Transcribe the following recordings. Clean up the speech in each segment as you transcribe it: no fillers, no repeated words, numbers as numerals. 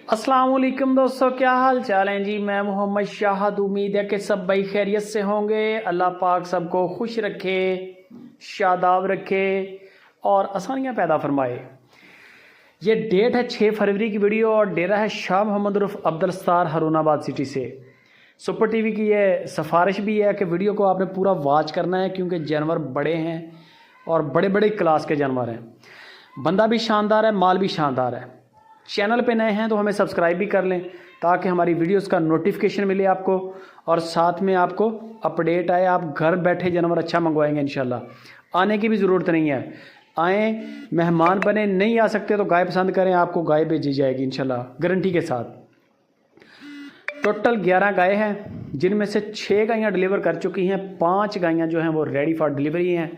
अस्सलाम वालेकुम दोस्तों, क्या हाल चाल हैं जी। मैं मोहम्मद शाहद। उम्मीद है कि सब भाई खैरियत से होंगे। अल्लाह पाक सबको खुश रखे, शादाब रखे और आसानियाँ पैदा फरमाए। ये डेट है 6 फरवरी की वीडियो और डेरा है शाह मोहम्मद उर्फ अब्दुल सत्तार हरुणाबाद सिटी से। सुपर टीवी की ये सिफारिश भी है कि वीडियो को आपने पूरा वॉच करना है, क्योंकि जानवर बड़े हैं और बड़े बड़े क्लास के जानवर हैं। बंदा भी शानदार है, माल भी शानदार है। चैनल पे नए हैं तो हमें सब्सक्राइब भी कर लें ताकि हमारी वीडियोस का नोटिफिकेशन मिले आपको और साथ में आपको अपडेट आए। आप घर बैठे जानवर अच्छा मंगवाएंगे इंशाल्लाह। आने की भी ज़रूरत नहीं है, आएँ मेहमान बने। नहीं आ सकते तो गाय पसंद करें, आपको गाय भेजी जाएगी इंशाल्लाह गारंटी के साथ। टोटल 11 गाय हैं, जिनमें से 6 गायें डिलीवर कर चुकी हैं। 5 गायें जो हैं वो रेडी फॉर डिलीवरी हैं,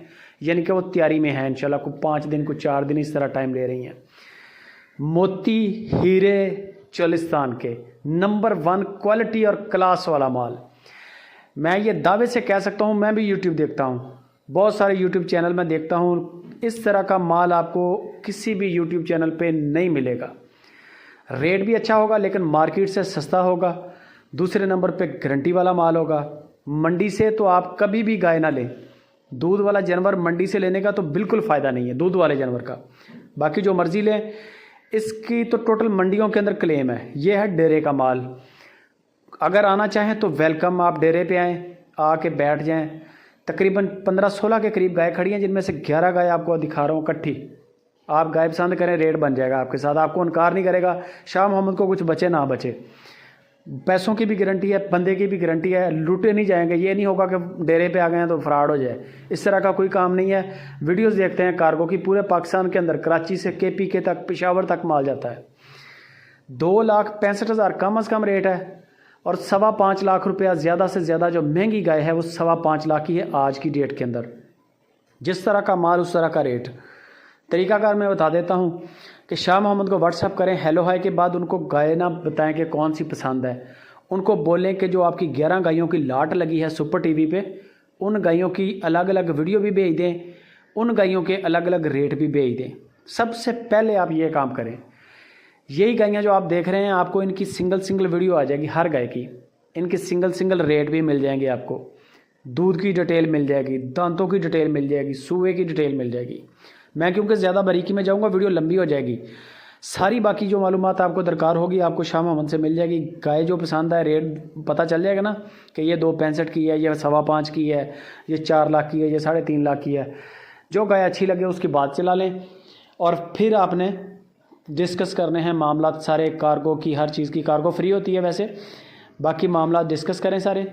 यानी कि वो तैयारी में हैं इंशाल्लाह। को 5 दिन को 4 दिन इस तरह टाइम ले रही हैं। मोती हीरे चोलिस्तान के नंबर 1 क्वालिटी और क्लास वाला माल। मैं ये दावे से कह सकता हूँ, मैं भी यूट्यूब देखता हूँ, बहुत सारे यूट्यूब चैनल में देखता हूँ। इस तरह का माल आपको किसी भी यूट्यूब चैनल पे नहीं मिलेगा। रेट भी अच्छा होगा लेकिन मार्केट से सस्ता होगा। दूसरे नंबर पे गारंटी वाला माल होगा। मंडी से तो आप कभी भी गाय ना लें। दूध वाला जानवर मंडी से लेने का तो बिल्कुल फ़ायदा नहीं है, दूध वाले जानवर का। बाकी जो मर्ज़ी लें, इसकी तो टोटल मंडियों के अंदर क्लेम है। ये है डेरे का माल। अगर आना चाहें तो वेलकम, आप डेरे पे आएँ, आके बैठ जाएं। तकरीबन 15-16 के करीब गाय खड़ी हैं, जिनमें से 11 गाय आपको दिखा रहा हूँ इकट्ठी। आप गाय पसंद करें, रेट बन जाएगा आपके साथ, आपको इनकार नहीं करेगा। शाह मोहम्मद को कुछ बचे ना बचे। पैसों की भी गारंटी है, बंदे की भी गारंटी है। लूटे नहीं जाएंगे। ये नहीं होगा कि डेरे पे आ गए हैं तो फ्रॉड हो जाए, इस तरह का कोई काम नहीं है। वीडियोस देखते हैं कार्गो की, पूरे पाकिस्तान के अंदर कराची से KPK तक, पेशावर तक माल जाता है। 2,65,000 कम अज़ कम रेट है और 5.25 लाख रुपया ज़्यादा से ज़्यादा। जो महंगी गाय है वो 5.25 लाख की है आज की डेट के अंदर। जिस तरह का माल उस तरह का रेट। तरीकाकार मैं बता देता हूँ कि शाह मोहम्मद को व्हाट्सअप करें, हेलो हाय के बाद उनको गाय ना बताएं कि कौन सी पसंद है। उनको बोलें कि जो आपकी 11 गायों की लाट लगी है सुपर टीवी पे, उन गायों की अलग अलग वीडियो भी भेज दें, उन गायों के अलग अलग रेट भी भेज दें। सबसे पहले आप ये काम करें। यही गायें जो आप देख रहे हैं, आपको इनकी सिंगल वीडियो आ जाएगी हर गाय की। इनके सिंगल रेट भी मिल जाएंगे आपको। दूध की डिटेल मिल जाएगी, दांतों की डिटेल मिल जाएगी, सूए की डिटेल मिल जाएगी। मैं क्योंकि ज़्यादा बारीकी में जाऊंगा वीडियो लंबी हो जाएगी। सारी बाकी जो मालूमात आपको दरकार होगी आपको शाह मोहम्मद से मिल जाएगी। गाय जो पसंद है, रेट पता चल जाएगा ना कि ये 2.65 की है, ये 5.25 की है, ये 4 लाख की है, ये 3.5 लाख की है। जो गाय अच्छी लगे उसकी बात चला लें और फिर आपने डिस्कस करने हैं मामला सारे। कार्गो की, हर चीज़ की कार्गो फ्री होती है वैसे। बाकी मामला डिस्कस करें सारे।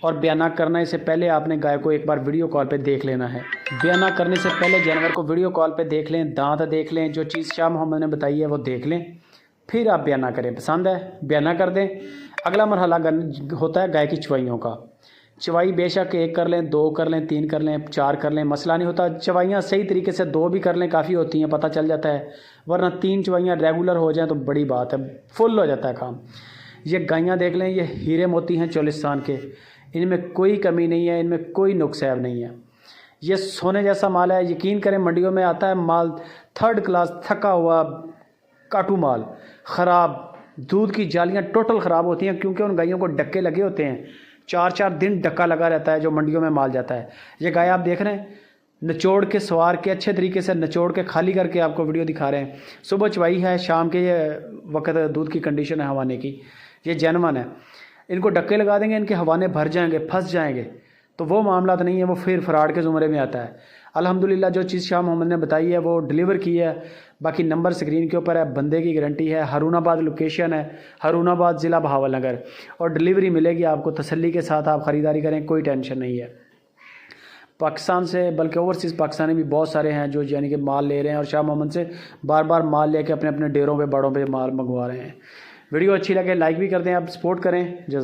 और बयाना करने से पहले आपने गाय को एक बार वीडियो कॉल पे देख लेना है। बयाना करने से पहले जानवर को वीडियो कॉल पे देख लें, दांत देख लें, जो चीज़ शाह मोहम्मद ने बताई है वो देख लें, फिर आप बयाना करें। पसंद है बयाना कर दें। अगला मरहला होता है गाय की चवाइयों का। चवाई बेशक 1 कर लें, 2 कर लें, 3 कर लें, 4 कर लें, मसला नहीं होता। चवाइयाँ सही तरीके से 2 भी कर लें काफ़ी होती हैं, पता चल जाता है। वरना 3 चवाइयाँ रेगुलर हो जाएँ तो बड़ी बात है, फुल हो जाता है काम। ये गायें देख लें, ये हीरे मोती हैं चोलिस्तान के। इनमें कोई कमी नहीं है, इनमें कोई नुकसान नहीं है। ये सोने जैसा माल है। यकीन करें, मंडियों में आता है माल 3rd क्लास, थका हुआ काटू माल, ख़राब। दूध की जालियाँ टोटल ख़राब होती हैं, क्योंकि उन गायों को डक्के लगे होते हैं। 4-4 दिन डक्का लगा रहता है जो मंडियों में माल जाता है। ये गाय आप देख रहे हैं, निचोड़ के सवार के, अच्छे तरीके से निचोड़ के खाली करके आपको वीडियो दिखा रहे हैं। सुबह चवाई है, शाम के ये वक्त दूध की कंडीशन है हवाने की। ये जेनवन है। इनको डक्के लगा देंगे, इनके हवाने भर जाएंगे, फंस जाएंगे, तो वो मामला तो नहीं है, वो फिर फ्रॉड के ज़ुमरे में आता है। अल्हम्दुलिल्लाह जो चीज़ शाह मोहम्मद ने बताई है वो डिलीवर की है। बाकी नंबर स्क्रीन के ऊपर है, बंदे की गारंटी है। हरुणाबाद लोकेशन है, हरुणाबाद ज़िला बहावलनगर, और डिलीवरी मिलेगी आपको। तसल्ली के साथ आप ख़रीदारी करें, कोई टेंशन नहीं है। पाकिस्तान से बल्कि ओवरसीज़ पाकिस्तानी भी बहुत सारे हैं जो यानी कि माल ले रहे हैं और शाह मोहम्मद से बार बार माल लेके अपने अपने डेरों पे, बड़ों पे माल मंगवा रहे हैं। वीडियो अच्छी लगे लाइक भी कर दें, आप सपोर्ट करें।